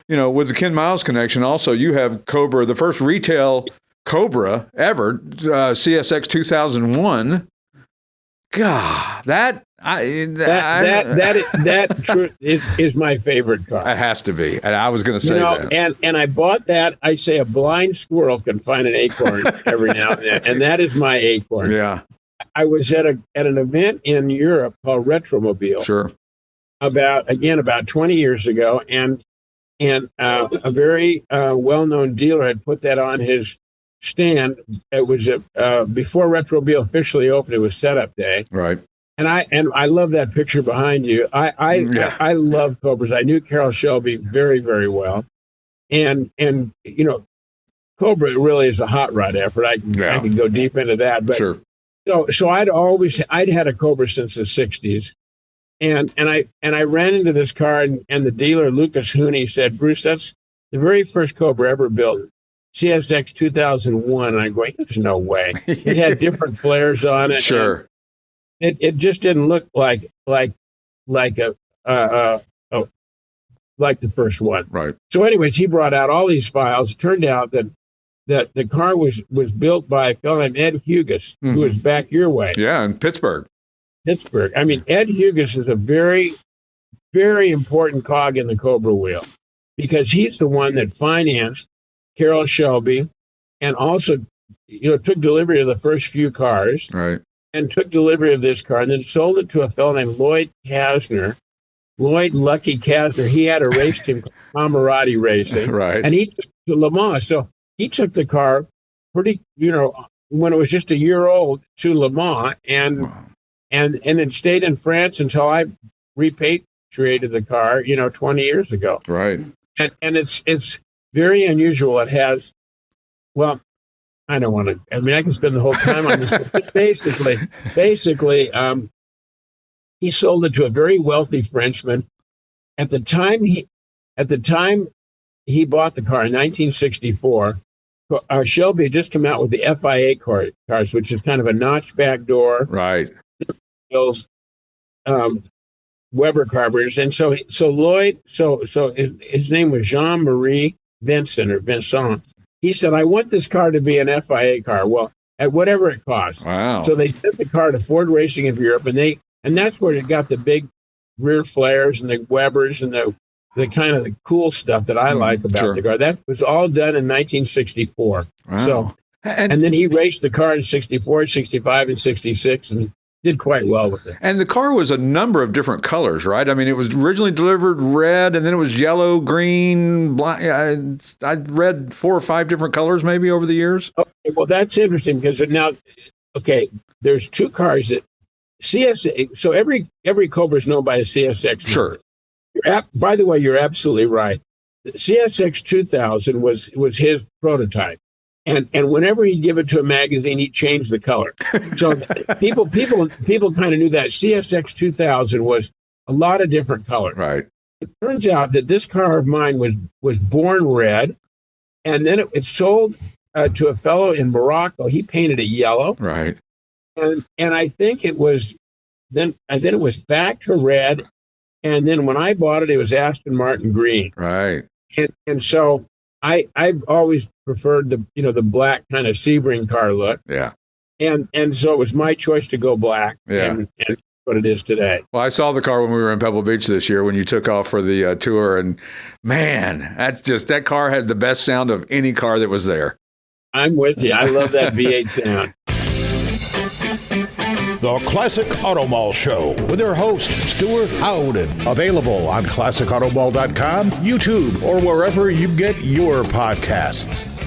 with the Ken Miles connection, also you have Cobra, the first retail Cobra ever, CSX2001. God, that is my favorite car. It has to be. And I was going to say that. And I bought that. I say a blind squirrel can find an acorn every now and then, and that is my acorn. Yeah. I was at an event in Europe called Retromobile. Sure. About 20 years ago, and a very well-known dealer had put that on his stand. It was before Retromobile officially opened. It was setup day. Right. And I love that picture behind you. I love Cobras. I knew Carrol Shelby very, very well, and Cobra really is a hot rod effort. I can go deep into that, but sure. So I'd had a Cobra since the '60s, and I ran into this car, and the dealer Lucas Hooney said, "Bruce, that's the very first Cobra ever built, CSX2001." And I go, "There's no way." It had different flares on it. Sure. It just didn't look like the first one. Right. So, anyways, he brought out all these files. It turned out that the car was built by a fellow named Ed Hugas, who is back your way. Yeah, in Pittsburgh. I mean, Ed Hugas is a very, very important cog in the Cobra wheel, because he's the one that financed Carrol Shelby, and also, took delivery of the first few cars. Right. And took delivery of this car, and then sold it to a fellow named Lloyd Lucky Kasner. He had a race team called Camarati Racing. Right. And he took it to Le Mans. So he took the car when it was just a year old, to Le Mans, and it stayed in France until I repatriated the car, 20 years ago. Right. And it's very unusual. It has, well, I don't want to. I mean, I can spend the whole time on this. But basically, he sold it to a very wealthy Frenchman. At the time he bought the car in 1964, Shelby had just come out with the FIA cars, which is kind of a notchback door, right? Those Weber carburetors, and so Lloyd, so his name was Jean-Marie Vincent. He said, "I want this car to be an FIA car." Well, at whatever it costs. Wow. So they sent the car to Ford Racing of Europe, and that's where it got the big rear flares and the Webers and the kind of the cool stuff that I like about the car. That was all done in 1964. Wow. So, and then he raced the car in 64, 65, and 66, and did quite well with it. And the car was a number of different colors, right? I mean, it was originally delivered red, and then it was yellow, green, black. I read 4 or 5 different colors maybe over the years. Okay, well, that's interesting, because now, there's 2 cars that CSX. So every Cobra is known by a CSX. Sure. By the way, you're absolutely right. The CSX 2000 was his prototype. And whenever he'd give it to a magazine, he'd change the color. So people kind of knew that CSX 2000 was a lot of different colors. Right. It turns out that this car of mine was born red, and then it sold to a fellow in Morocco. He painted it yellow. Right. And I think it was then it was back to red, and then when I bought it, it was Aston Martin green. Right. And so I've always preferred the black kind of Sebring car look. Yeah. And so it was my choice to go black. Yeah. And what it is today. Well, I saw the car when we were in Pebble Beach this year when you took off for the tour, and man, that car had the best sound of any car that was there. I'm with you. I love that V8 sound. The Classic Auto Mall Show with their host, Stewart Howden. Available on ClassicAutomall.com, YouTube, or wherever you get your podcasts.